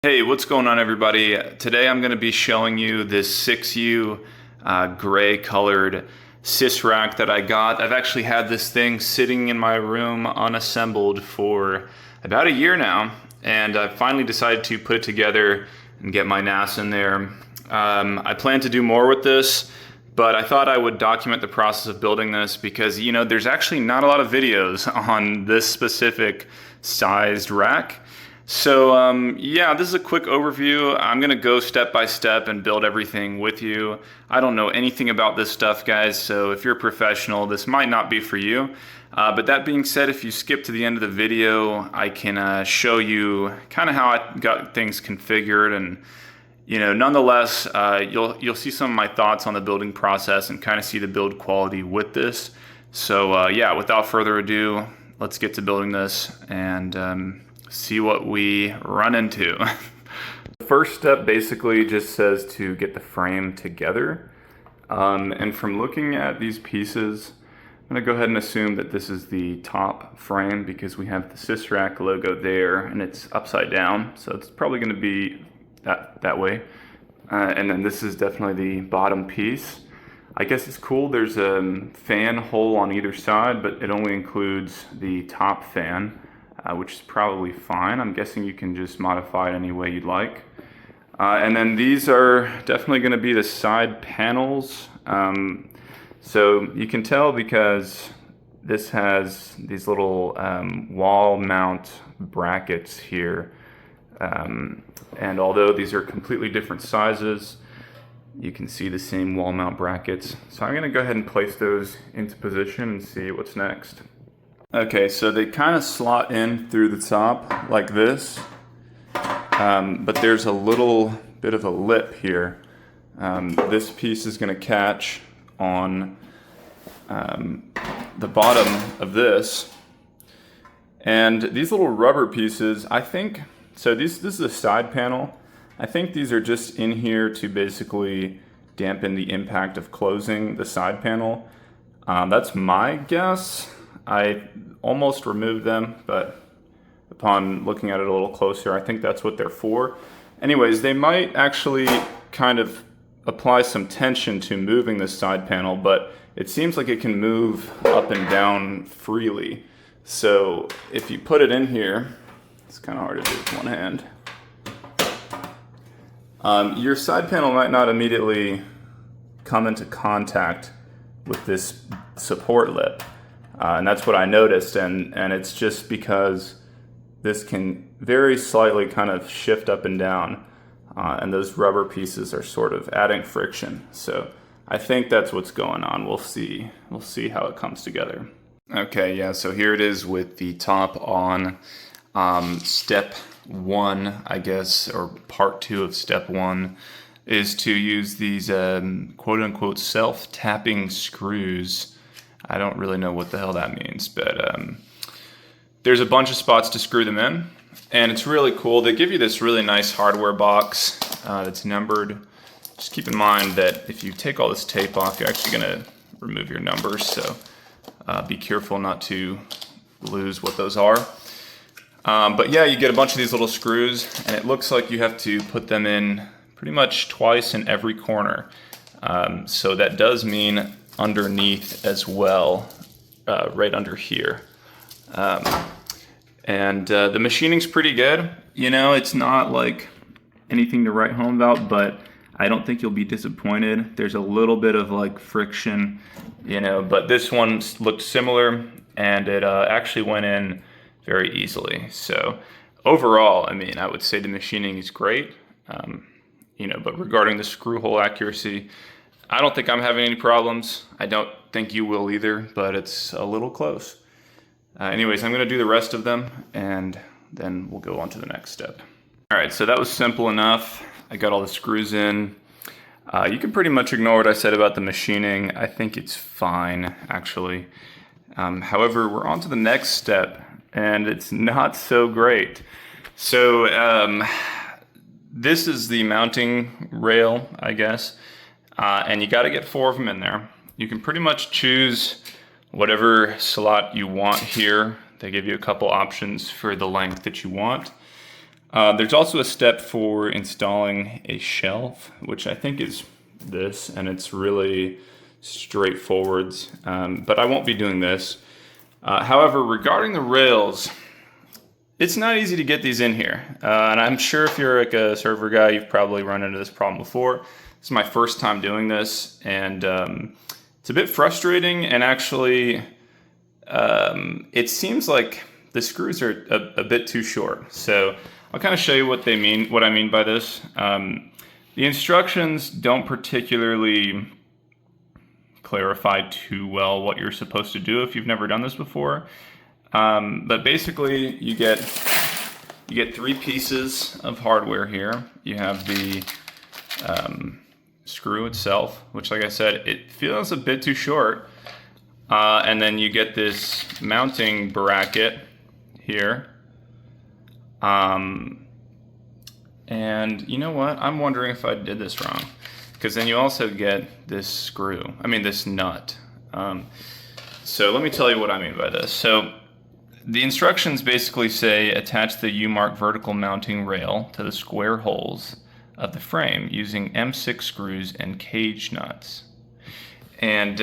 Hey, what's going on everybody? Today I'm going to be showing you this 6U gray colored Sysrack that I got. I've actually had this thing sitting in my room unassembled for about a year now, and I finally decided to put it together and get my NAS in there. I plan to do more with this, but I thought I would document the process of building this because, there's actually not a lot of videos on this specific sized rack. So yeah, this is a quick overview. I'm gonna go step by step and build everything with you. I don't know anything about this stuff, guys, so if you're a professional, this might not be for you. But that being said, if you skip to the end of the video, I can show you kind of how I got things configured, and nonetheless, you'll see some of my thoughts on the building process and kind of see the build quality with this. So yeah, without further ado, let's get to building this and see what we run into. The first step basically just says to get the frame together. And from looking at these pieces, I'm gonna go ahead and assume that this is the top frame because we have the Sysrack logo there and it's upside down. So it's probably gonna be that way. And then this is definitely the bottom piece. I guess it's cool, there's a fan hole on either side, but it only includes the top fan. Which is probably fine. I'm guessing you can just modify it any way you'd like. And then these are definitely going to be the side panels. So you can tell because this has these little wall mount brackets here. And although these are completely different sizes, you can see the same wall mount brackets. So I'm going to go ahead and place those into position and see what's next. Okay, so they kind of slot in through the top like this, but there's a little bit of a lip here. This piece is going to catch on the bottom of this, and these little rubber pieces, I think, so this is a side panel. I think these are just in here to basically dampen the impact of closing the side panel. That's my guess. I almost removed them, but upon looking at it a little closer, I think that's what they're for. Anyways, they might actually kind of apply some tension to moving this side panel, but it seems like it can move up and down freely. So if you put it in here, it's kind of hard to do with one hand. Your side panel might not immediately come into contact with this support lip. And that's what I noticed, and it's just because this can very slightly kind of shift up and down, and those rubber pieces are sort of adding friction. So I think that's what's going on. We'll see how it comes together. Okay, yeah, so here it is with the top on. Step one, I guess, or part two of step one, is to use these quote-unquote self-tapping screws. I don't really know what the hell that means, but there's a bunch of spots to screw them in, and it's really cool. They give you this really nice hardware box that's numbered. Just keep in mind that if you take all this tape off, you're actually going to remove your numbers, so be careful not to lose what those are. But yeah, you get a bunch of these little screws, and it looks like you have to put them in pretty much twice in every corner. So that does mean underneath as well, right under here. And the machining's pretty good. It's not like anything to write home about, but I don't think you'll be disappointed. There's a little bit of like friction, but this one looked similar, and it actually went in very easily. So overall, I would say the machining is great, but regarding the screw hole accuracy, I don't think I'm having any problems. I don't think you will either, but it's a little close. Anyways, I'm gonna do the rest of them, and then we'll go on to the next step. All right, so that was simple enough. I got all the screws in. You can pretty much ignore what I said about the machining. I think it's fine, actually. However, we're on to the next step, and it's not so great. So this is the mounting rail, I guess. And you got to get 4 of them in there. You can pretty much choose whatever slot you want here. They give you a couple options for the length that you want. There's also a step for installing a shelf, which I think is this, and it's really straightforward, but I won't be doing this. However, regarding the rails, it's not easy to get these in here. And I'm sure if you're like a server guy, you've probably run into this problem before. This is my first time doing this, and it's a bit frustrating, and actually it seems like the screws are a bit too short. So I'll kind of show you what I mean by this. The instructions don't particularly clarify too well what you're supposed to do if you've never done this before. But basically you get 3 pieces of hardware here. You have the screw itself, which, like I said, it feels a bit too short. And then you get this mounting bracket here. And you know what? I'm wondering if I did this wrong, because then you also get this screw, this nut. So let me tell you what I mean by this. So the instructions basically say attach the U-mark vertical mounting rail to the square holes of the frame using M6 screws and cage nuts. And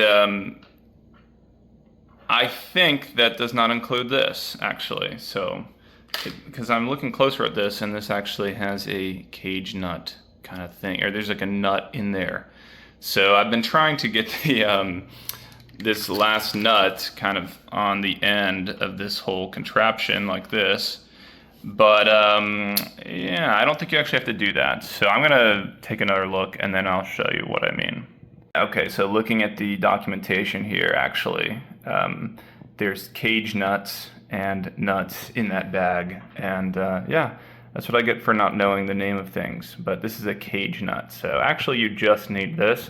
I think that does not include this, actually. So, because I'm looking closer at this, and this actually has a cage nut kind of thing, or there's like a nut in there. So I've been trying to get the this last nut kind of on the end of this whole contraption like this, but yeah, I don't think you actually have to do that. So I'm gonna take another look and then I'll show you what I mean. Okay, so looking at the documentation here, actually, there's cage nuts and nuts in that bag, and yeah, that's what I get for not knowing the name of things. But this is a cage nut, so actually you just need this.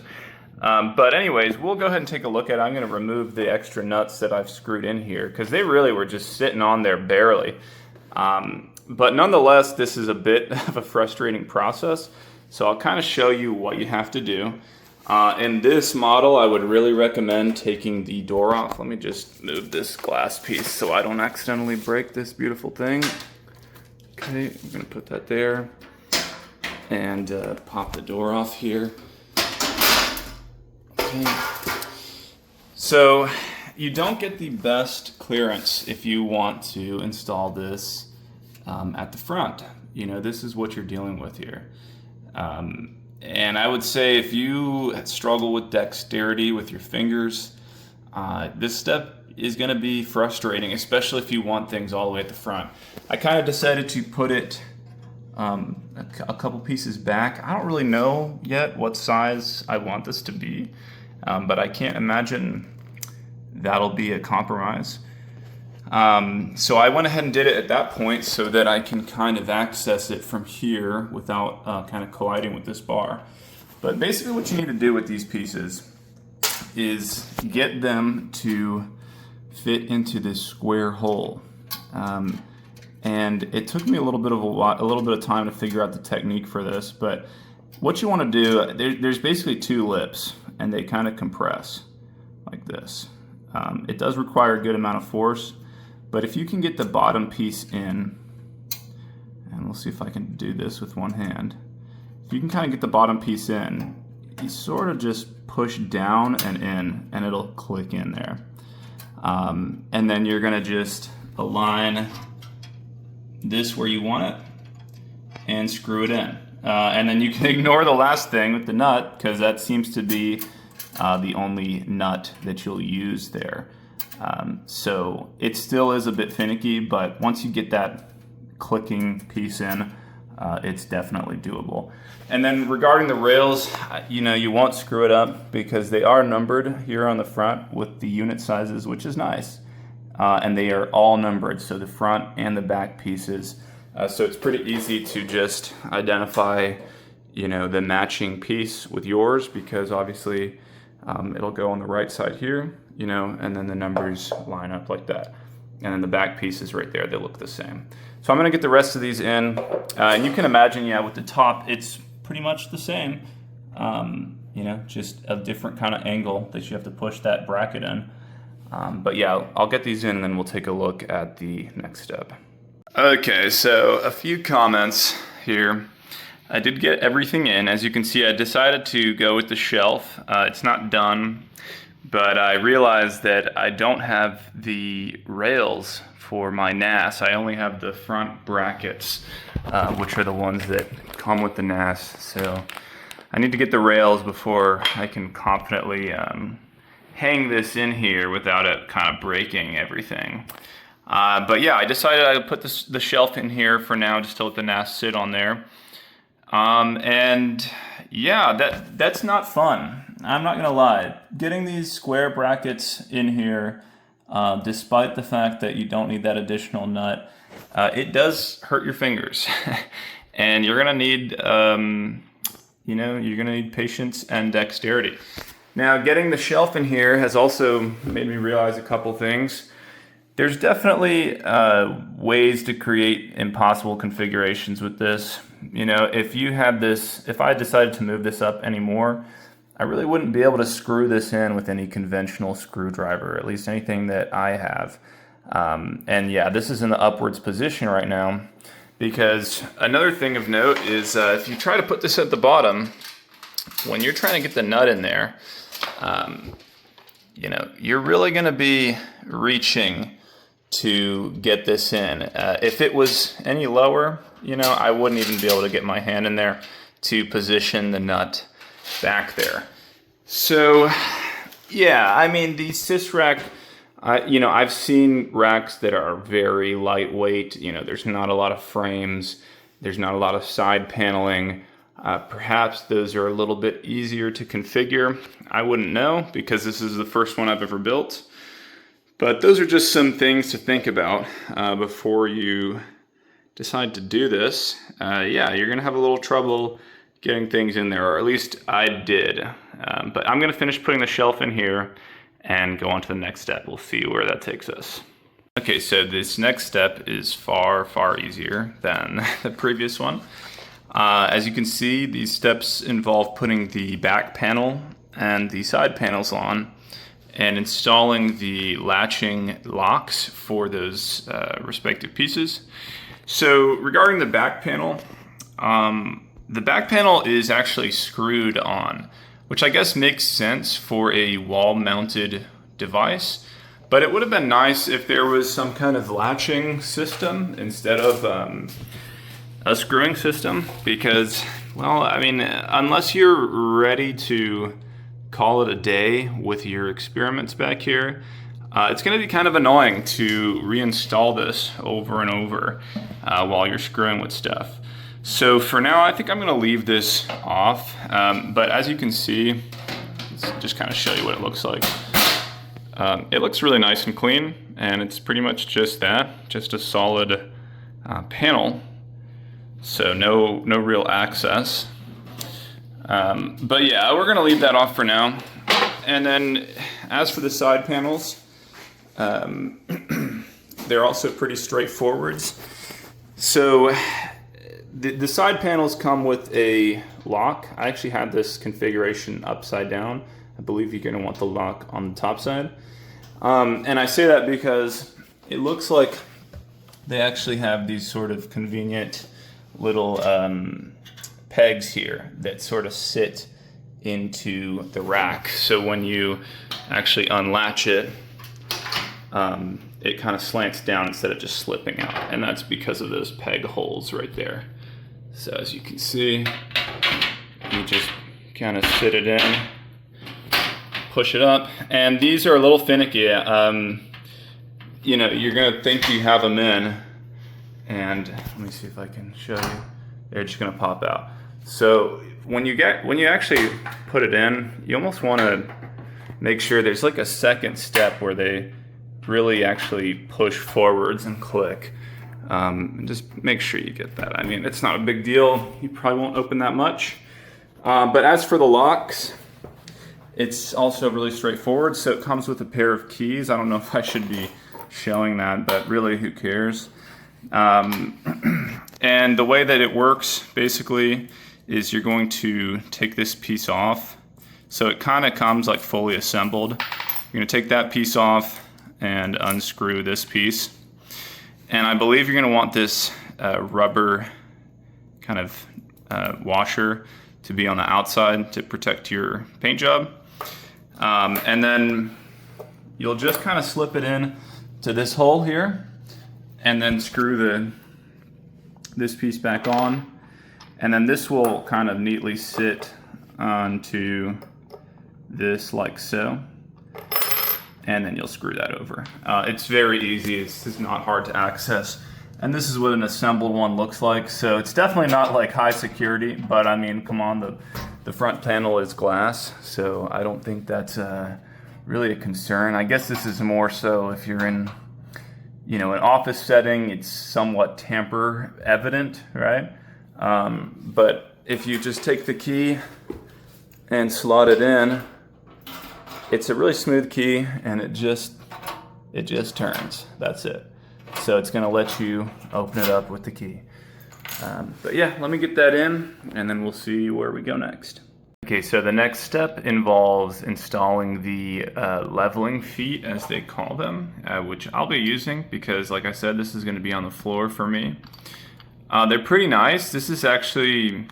But anyways, we'll go ahead and take a look at it. I'm going to remove the extra nuts that I've screwed in here, because they really were just sitting on there barely. But nonetheless, this is a bit of a frustrating process, so I'll kind of show you what you have to do. In this model, I would really recommend taking the door off. Let me just move this glass piece so I don't accidentally break this beautiful thing. Okay, I'm going to put that there and pop the door off here. Okay. So you don't get the best clearance if you want to install this at the front. You know, this is what you're dealing with here. And I would say if you struggle with dexterity with your fingers, this step is going to be frustrating, especially if you want things all the way at the front. I kind of decided to put it a couple pieces back. I don't really know yet what size I want this to be, but I can't imagine that'll be a compromise. So I went ahead and did it at that point so that I can kind of access it from here without kind of colliding with this bar. But basically what you need to do with these pieces is get them to fit into this square hole. And it took me a little bit of time to figure out the technique for this, but what you want to do, there's basically 2 lips, and they kind of compress like this. It does require a good amount of force, but if you can get the bottom piece in, and we'll see if I can do this with one hand. If you can kind of get the bottom piece in, you sort of just push down and in, and it'll click in there. And then you're gonna just align this where you want it and screw it in. And then you can ignore the last thing with the nut, because that seems to be the only nut that you'll use there. So it still is a bit finicky, but once you get that clicking piece in, it's definitely doable. And then regarding the rails, you know, you won't screw it up because they are numbered here on the front with the unit sizes, which is nice. And they are all numbered, so the front and the back pieces. So it's pretty easy to just identify, you know, the matching piece with yours, because obviously it'll go on the right side here, you know, and then the numbers line up like that. And then the back pieces right there, they look the same. So I'm gonna get the rest of these in. And you can imagine, yeah, with the top, it's pretty much the same. You know, just a different kind of angle that you have to push that bracket in. But yeah, I'll get these in and then we'll take a look at the next step. Okay, so a few comments here. I did get everything in. As you can see, I decided to go with the shelf. It's not done, but I realized that I don't have the rails for my NAS. I only have the front brackets, which are the ones that come with the NAS. So I need to get the rails before I can confidently hang this in here without it kind of breaking everything. But yeah, I decided I would put the shelf in here for now, just to let the NAS sit on there. And yeah, that's not fun. I'm not gonna lie. Getting these square brackets in here, despite the fact that you don't need that additional nut, it does hurt your fingers. And you're gonna need, you're gonna need patience and dexterity. Now, getting the shelf in here has also made me realize a couple things. There's definitely ways to create impossible configurations with this. You know, if I decided to move this up anymore, I really wouldn't be able to screw this in with any conventional screwdriver, at least anything that I have. And yeah, this is in the upwards position right now, because another thing of note is if you try to put this at the bottom, when you're trying to get the nut in there, you're really going to be reaching to get this in. If it was any lower, I wouldn't even be able to get my hand in there to position the nut back there. So, yeah, I mean, the Sysrack, I've seen racks that are very lightweight. There's not a lot of frames. There's not a lot of side paneling. Perhaps those are a little bit easier to configure. I wouldn't know, because this is the first one I've ever built. But those are just some things to think about before you decide to do this. Yeah, you're gonna have a little trouble getting things in there, or at least I did. But I'm gonna finish putting the shelf in here and go on to the next step. We'll see where that takes us. Okay, so this next step is far, far easier than the previous one. As you can see, these steps involve putting the back panel and the side panels on and installing the latching locks for those respective pieces. So regarding the back panel is actually screwed on, which I guess makes sense for a wall-mounted device, but it would have been nice if there was some kind of latching system instead of a screwing system, because, well, I mean, unless you're ready to call it a day with your experiments back here, it's going to be kind of annoying to reinstall this over and over while you're screwing with stuff. So for now, I think I'm going to leave this off, but as you can see, let's just kind of show you what it looks like. It looks really nice and clean, and it's pretty much just that, just a solid panel, so no real access. But yeah, we're gonna leave that off for now. And then as for the side panels, they're also pretty straightforward. So the side panels come with a lock. I actually had this configuration upside down. I believe you're gonna want the lock on the top side. And I say that because it looks like they actually have these sort of convenient little pegs here that sort of sit into the rack. So when you actually unlatch it, it kind of slants down instead of just slipping out. And that's because of those peg holes right there. So as you can see, you just kind of sit it in, push it up. And these are a little finicky. You're gonna think you have them in, and let me see if I can show you. They're just gonna pop out. So when you actually put it in, you almost want to make sure there's like a second step where they really actually push forwards and click. Just make sure you get that. I mean, it's not a big deal. You probably won't open that much. But as for the locks, it's also really straightforward. So it comes with a pair of keys. I don't know if I should be showing that, but really, who cares? And the way that it works, basically, is you're going to take this piece off. So it kind of comes like fully assembled. You're going to take that piece off and unscrew this piece. And I believe you're gonna want this rubber kind of washer to be on the outside to protect your paint job. And then you'll just kind of slip it in to this hole here and then screw this piece back on. And then this will kind of neatly sit onto this like so. And then you'll screw that over. It's very easy, it's not hard to access. And this is what an assembled one looks like. So it's definitely not like high security, but I mean, come on, the front panel is glass. So I don't think that's really a concern. I guess this is more so if you're in, you know, an office setting, it's somewhat tamper evident, right? But if you just take the key and slot it in, it's a really smooth key and it just turns. That's it. So it's gonna let you open it up with the key. But yeah, let me get that in and then we'll see where we go next. Okay, so the next step involves installing the leveling feet, as they call them, which I'll be using because, like I said, this is gonna be on the floor for me. They're pretty nice. This is actually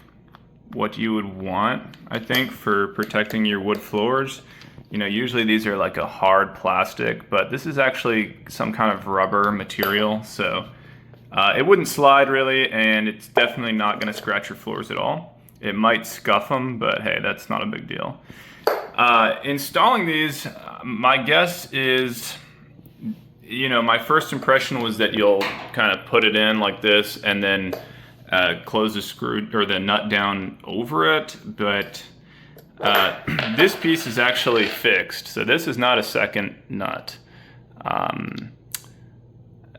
what you would want, I think, for protecting your wood floors. You know, usually these are like a hard plastic, but this is actually some kind of rubber material, so it wouldn't slide really, and it's definitely not going to scratch your floors at all. It might scuff them, but hey, that's not a big deal. Installing these, my guess is, you know, my first impression was that you'll kind of put it in like this and then close the screw or the nut down over it, but this piece is actually fixed, so this is not a second nut.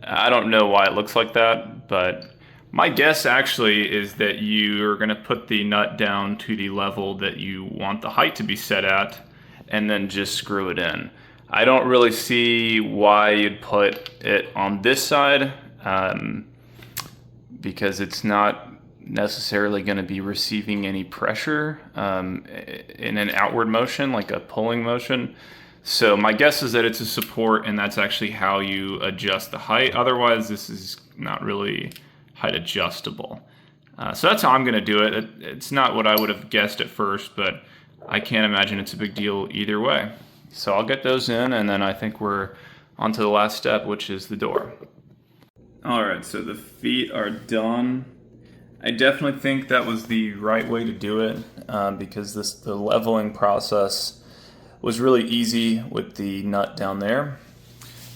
I don't know why it looks like that, but my guess actually is that you're going to put the nut down to the level that you want the height to be set at and then just screw it in. I don't really see why you'd put it on this side because it's not necessarily going to be receiving any pressure in an outward motion, like a pulling motion. So my guess is that it's a support and that's actually how you adjust the height. Otherwise, this is not really height adjustable. So that's how I'm going to do it. It's not what I would have guessed at first, but I can't imagine it's a big deal either way. So I'll get those in and then I think we're on to the last step, which is the door. All right, so the feet are done. I definitely think that was the right way to do it because the leveling process was really easy with the nut down there.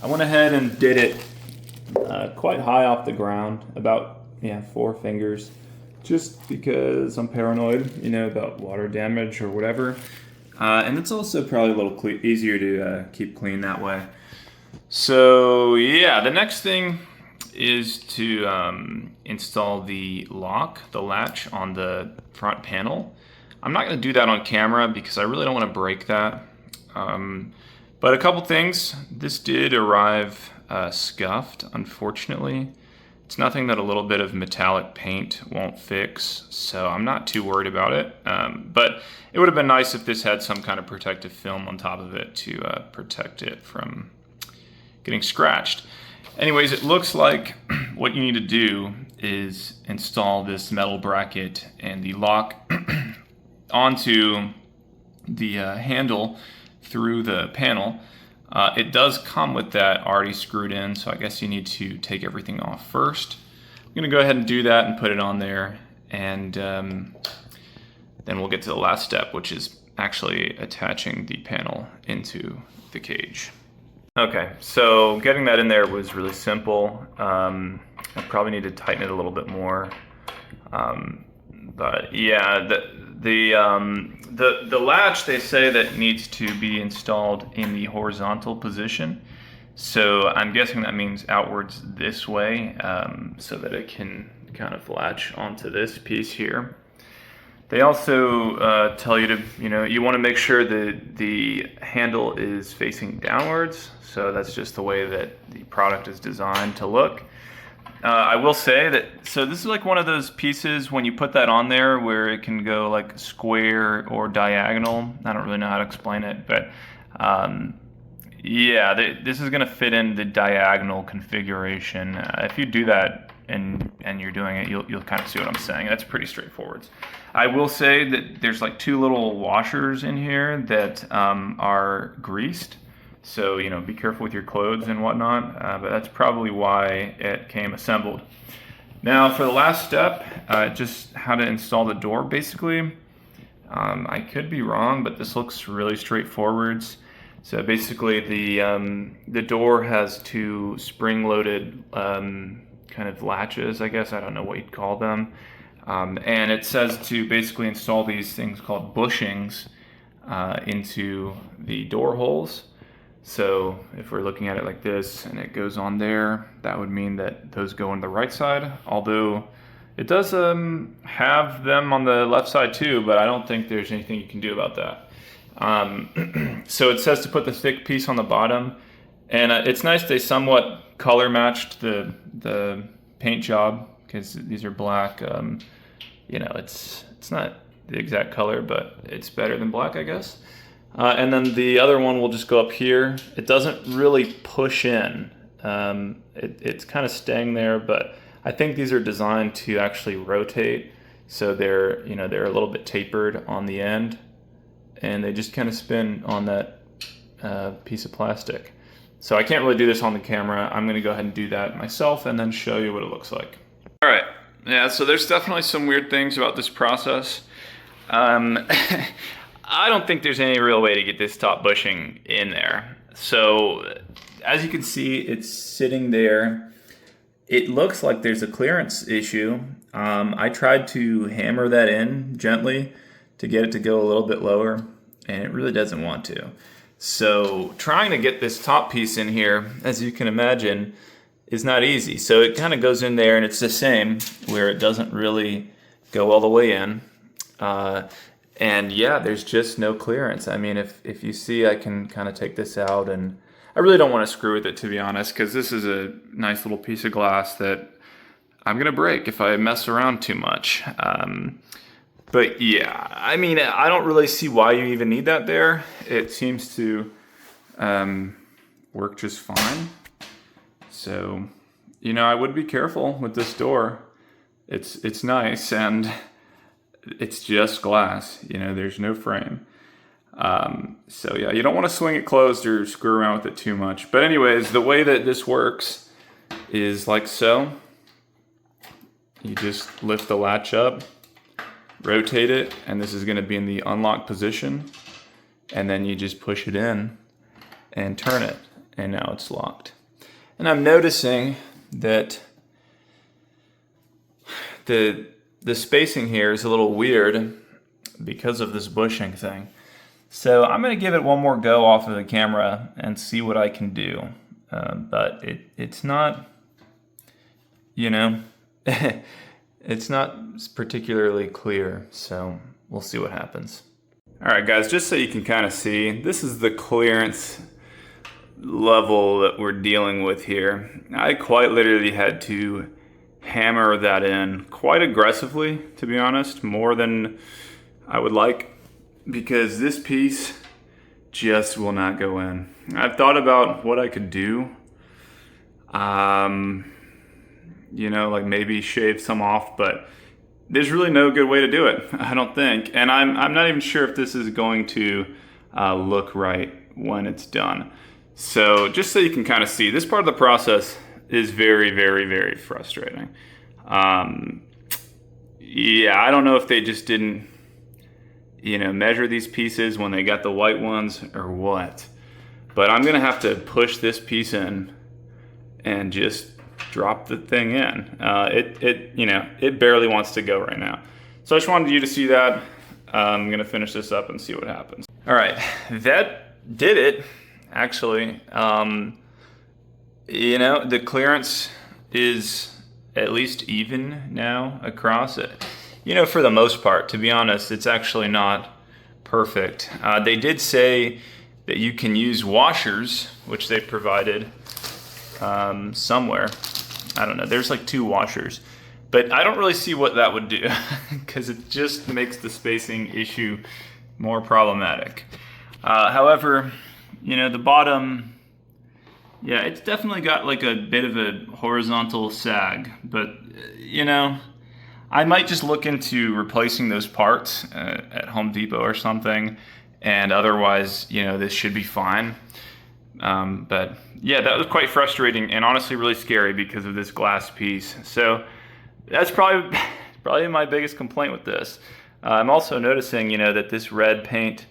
I went ahead and did it quite high off the ground, about 4 fingers, just because I'm paranoid, you know, about water damage or whatever. And it's also probably a little easier to keep clean that way. So yeah, the next thing is to install the latch on the front panel. I'm not going to do that on camera because I really don't want to break that. But a couple things. This did arrive scuffed, unfortunately. It's nothing that a little bit of metallic paint won't fix, so I'm not too worried about it. But it would have been nice if this had some kind of protective film on top of it to protect it from getting scratched. Anyways, it looks like what you need to do is install this metal bracket and the lock onto the handle through the panel. It does come with that already screwed in, so I guess you need to take everything off first. I'm going to go ahead and do that and put it on there, and then we'll get to the last step, which is actually attaching the panel into the cage. Okay, so getting that in there was really simple. I probably need to tighten it a little bit more. But yeah, the latch, they say that needs to be installed in the horizontal position. So I'm guessing that means outwards this way, so that it can kind of latch onto this piece here. They also tell you to, you want to make sure that the handle is facing downwards. So that's just the way that the product is designed to look. I will say that, so this is like one of those pieces when you put that on there where it can go like square or diagonal. I don't really know how to explain it, but Yeah, this is gonna fit in the diagonal configuration. If you do that and you're doing it, you'll kind of see what I'm saying. That's pretty straightforward. I will say that there's like two little washers in here that are greased. So, you know, be careful with your clothes and whatnot, but that's probably why it came assembled. Now for the last step, just how to install the door basically. I could be wrong, but this looks really straightforward. So basically the door has two spring-loaded kind of latches, I guess. I don't know what you'd call them. And it says to basically install these things called bushings into the door holes. So if we're looking at it like this and it goes on there, that would mean that those go on the right side. Although it does have them on the left side too, but I don't think there's anything you can do about that. So it says to put the thick piece on the bottom, and it's nice they somewhat color matched the paint job, because these are black. You know, it's not the exact color, but it's better than black, I guess. And then the other one will just go up here. It doesn't really push in. It's kind of staying there, but I think these are designed to actually rotate, so they're a little bit tapered on the end, and they just kind of spin on that piece of plastic. So I can't really do this on the camera. I'm going to go ahead and do that myself and then show you what it looks like. All right, yeah, so there's definitely some weird things about this process. I don't think there's any real way to get this top bushing in there. So as you can see, it's sitting there. It looks like there's a clearance issue. I tried to hammer that in gently to get it to go a little bit lower, and it really doesn't want to. So trying to get this top piece in here, as you can imagine, is not easy. So it kind of goes in there, and it's the same, where it doesn't really go all the way in. And yeah, there's just no clearance. I mean, if you see, I can kind of take this out, and I really don't want to screw with it, to be honest, because this is a nice little piece of glass that I'm gonna break if I mess around too much. But yeah, I mean, I don't really see why you even need that there. It seems to work just fine. So, you know, I would be careful with this door. It's nice, and it's just glass, you know, there's no frame. So yeah, you don't want to swing it closed or screw around with it too much. But anyways, the way that this works is like so. You just lift the latch up, rotate it, and this is going to be in the unlock position. And then you just push it in and turn it, and now it's locked. And I'm noticing that the spacing here is a little weird because of this bushing thing. So I'm going to give it one more go off of the camera and see what I can do. But it's not, you know, it's not particularly clear, so we'll see what happens. All right, guys, just so you can kind of see, this is the clearance level that we're dealing with here. I quite literally had to hammer that in quite aggressively, to be honest, more than I would like, because this piece just will not go in. I've thought about what I could do, you know, like maybe shave some off, but there's really no good way to do it, I don't think. And I'm not even sure if this is going to look right when it's done. So just so you can kind of see, this part of the process is very, very, very frustrating. Yeah, I don't know if they just didn't, you know, measure these pieces when they got the white ones or what. But I'm gonna have to push this piece in and just drop the thing in. You know, it barely wants to go right now. So I just wanted you to see that. I'm gonna finish this up and see what happens. All right, that did it, actually. You know, the clearance is at least even now across it. You know, for the most part, to be honest, it's actually not perfect. They did say that you can use washers, which they provided somewhere. I don't know, there's like 2 washers. But I don't really see what that would do, because it just makes the spacing issue more problematic. However, You know, the bottom, yeah, it's definitely got like a bit of a horizontal sag, but you know, I might just look into replacing those parts at Home Depot or something, and otherwise, you know, this should be fine. But yeah, that was quite frustrating and honestly really scary because of this glass piece. So that's probably my biggest complaint with this. I'm also noticing, you know, that this red paint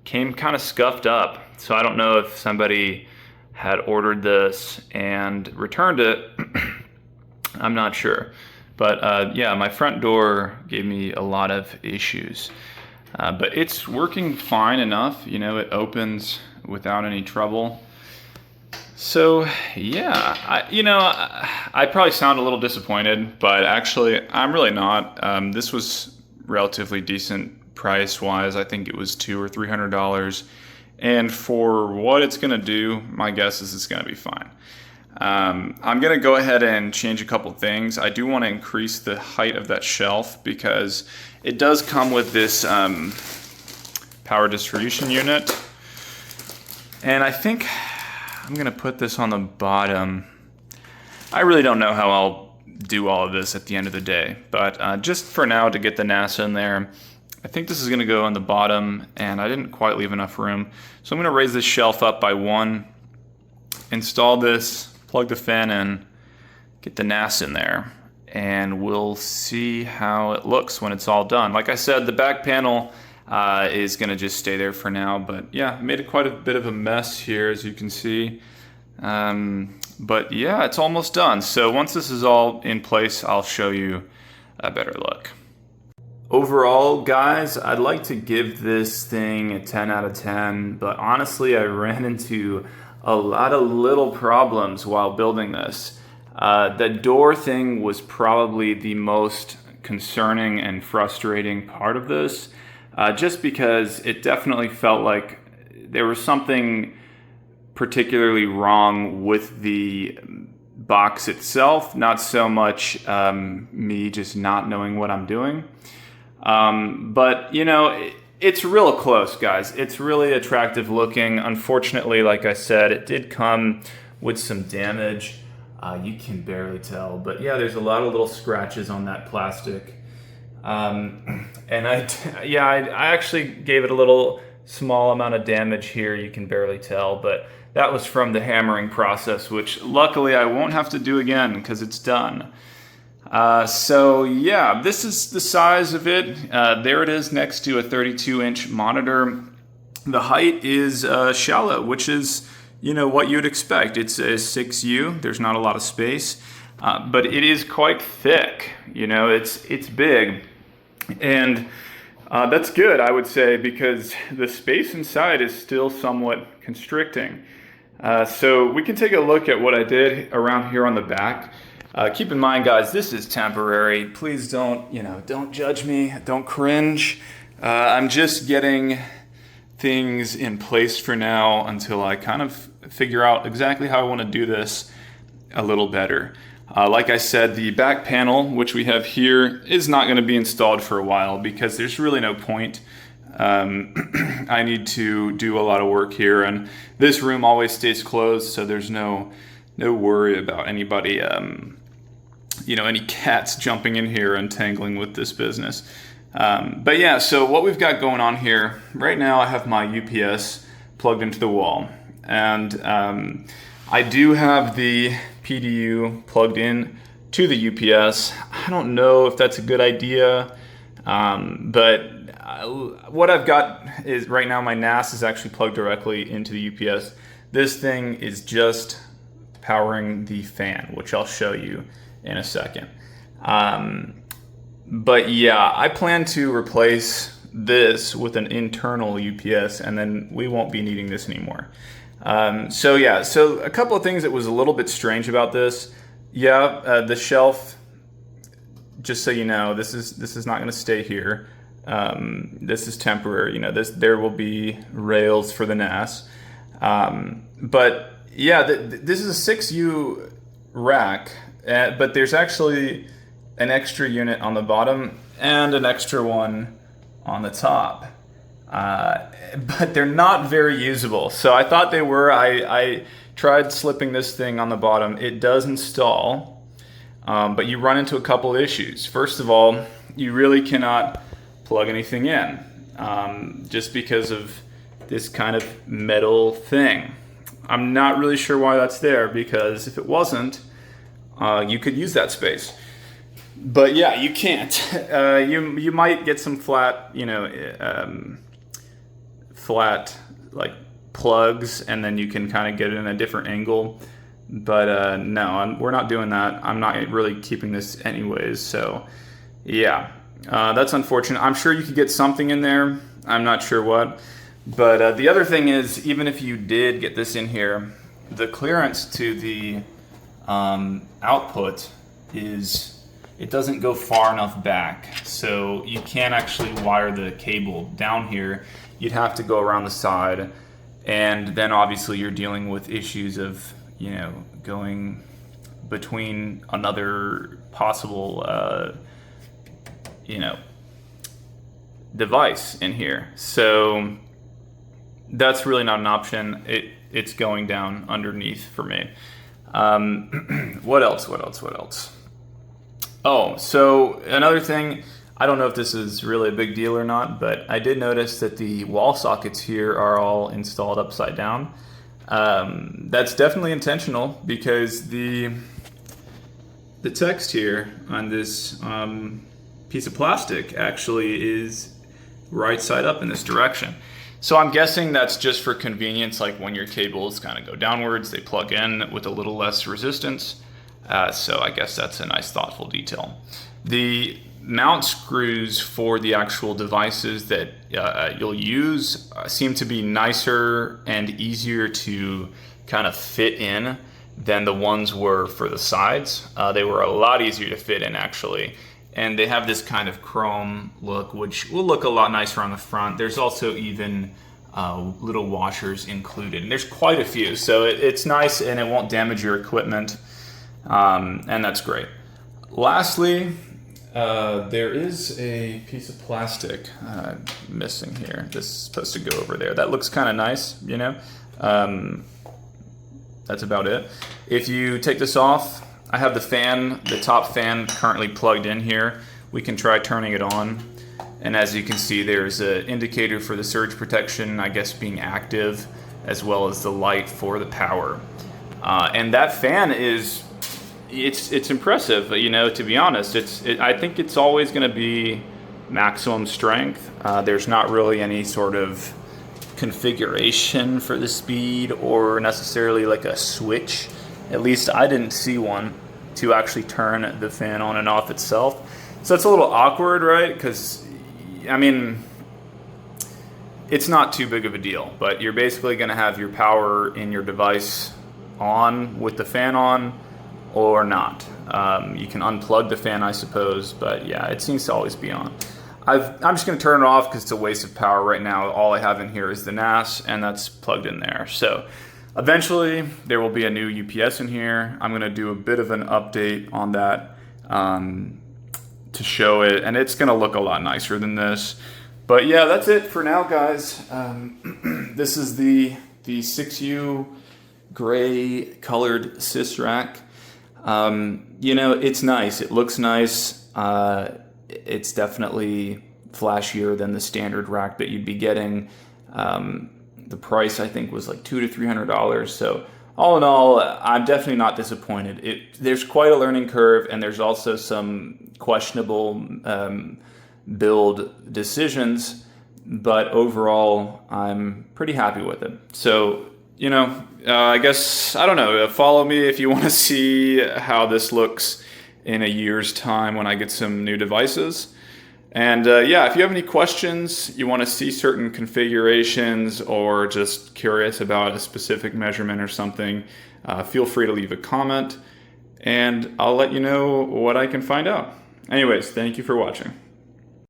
came kind of scuffed up. So I don't know if somebody had ordered this and returned it. I'm not sure. But yeah, my front door gave me a lot of issues. But it's working fine enough. You know, it opens without any trouble. So yeah, I probably sound a little disappointed, but actually I'm really not. This was relatively decent price-wise. I think it was $200 or $300, and for what it's gonna do, my guess is it's gonna be fine. I'm gonna go ahead and change a couple things. I do want to increase the height of that shelf because it does come with this power distribution unit, and I think I'm gonna put this on the bottom. I really don't know how I'll do all of this at the end of the day, but just for now to get the NASA in there, I think this is gonna go on the bottom, and I didn't quite leave enough room. So I'm gonna raise this shelf up by 1, install this, plug the fan in, get the NASA in there, and we'll see how it looks when it's all done. Like I said, the back panel is gonna just stay there for now, but yeah, made it quite a bit of a mess here, as you can see. But yeah, it's almost done. So once this is all in place, I'll show you a better look. Overall, guys, I'd like to give this thing a 10 out of 10, but honestly, I ran into a lot of little problems while building this. The door thing was probably the most concerning and frustrating part of this. Just because it definitely felt like there was something particularly wrong with the box itself, not so much me just not knowing what I'm doing. But, you know, it's real close, guys. It's really attractive looking. Unfortunately, like I said, it did come with some damage. You can barely tell, but yeah, there's a lot of little scratches on that plastic. And I actually gave it a little small amount of damage here. You can barely tell, but that was from the hammering process, which luckily I won't have to do again because it's done. So yeah, this is the size of it. There it is next to a 32-inch monitor. The height is shallow, which is, you know, what you'd expect. It's a 6U. There's not a lot of space, but it is quite thick. You know, it's big. And that's good, I would say, because the space inside is still somewhat constricting. So we can take a look at what I did around here on the back. Keep in mind, guys, this is temporary. Please don't judge me. Don't cringe. I'm just getting things in place for now until I kind of figure out exactly how I want to do this a little better. Like I said, the back panel, which we have here, is not going to be installed for a while because there's really no point. I need to do a lot of work here, and this room always stays closed, so there's no worry about anybody, any cats jumping in here and tangling with this business. But yeah, so what we've got going on here, right now I have my UPS plugged into the wall, and I do have the PDU plugged in to the UPS. I don't know if that's a good idea, but what I've got is right now my NAS is actually plugged directly into the UPS. This thing is just powering the fan, which I'll show you in a second. But yeah, I plan to replace this with an internal UPS, and then we won't be needing this anymore. So a couple of things that was a little bit strange about this. The shelf, just so you know, this is not going to stay here. This is temporary. There will be rails for the NAS. But yeah, this is a 6U rack, but there's actually an extra unit on the bottom and an extra one on the top. but they're not very usable. So I thought they were. I tried slipping this thing on the bottom. It does install, but you run into a couple issues. First of all, you really cannot plug anything in, just because of this kind of metal thing. I'm not really sure why that's there, because if it wasn't, you could use that space. But yeah, you can't. You might get some flat, flat like plugs, and then you can kind of get it in a different angle. But no, we're not doing that. I'm not really keeping this anyways. So yeah, that's unfortunate. I'm sure you could get something in there. I'm not sure what. But the other thing is, even if you did get this in here, the clearance to the output it doesn't go far enough back. So you can't actually wire the cable down here. You'd have to go around the side. And then obviously you're dealing with issues of, going between another possible, device in here. So that's really not an option. It's going down underneath for me. What else? Oh, so another thing, I don't know if this is really a big deal or not, but I did notice that the wall sockets here are all installed upside down. That's definitely intentional, because the text here on this piece of plastic actually is right side up in this direction. So I'm guessing that's just for convenience, like when your cables kind of go downwards, they plug in with a little less resistance. So I guess that's a nice, thoughtful detail. The mount screws for the actual devices that you'll use seem to be nicer and easier to kind of fit in than the ones were for the sides. They were a lot easier to fit in, actually. And they have this kind of chrome look, which will look a lot nicer on the front. There's also even little washers included. And there's quite a few, so it's nice, and it won't damage your equipment. And that's great. Lastly, there is a piece of plastic missing here. This is supposed to go over there. That looks kind of nice, That's about it. If you take this off, I have the top fan currently plugged in here. We can try turning it on. And as you can see, there's an indicator for the surge protection, I guess, being active, as well as the light for the power. And that fan it's impressive, to be honest. I think it's always going to be maximum strength. There's not really any sort of configuration for the speed or necessarily like a switch. At least I didn't see one to actually turn the fan on and off itself. So it's a little awkward, right? Because, it's not too big of a deal, but you're basically going to have your power in your device on with the fan on, or not. You can unplug the fan, I suppose, but yeah, it seems to always be on. I'm just going to turn it off because it's a waste of power right now. All I have in here is the NAS, and that's plugged in there. So eventually there will be a new UPS in here. I'm going to do a bit of an update on that to show it, and it's going to look a lot nicer than this. But yeah, that's it for now, guys. This is the 6U gray colored Sysrack. It's nice. It looks nice. It's definitely flashier than the standard rack that you'd be getting. The price, I think, was like $200 to $300. So all in all, I'm definitely not disappointed. There's quite a learning curve, and there's also some questionable build decisions, but overall, I'm pretty happy with it. So, I guess, I don't know, follow me if you want to see how this looks in a year's time when I get some new devices. And yeah, if you have any questions, you want to see certain configurations, or just curious about a specific measurement or something, feel free to leave a comment, and I'll let you know what I can find out. Anyways, thank you for watching.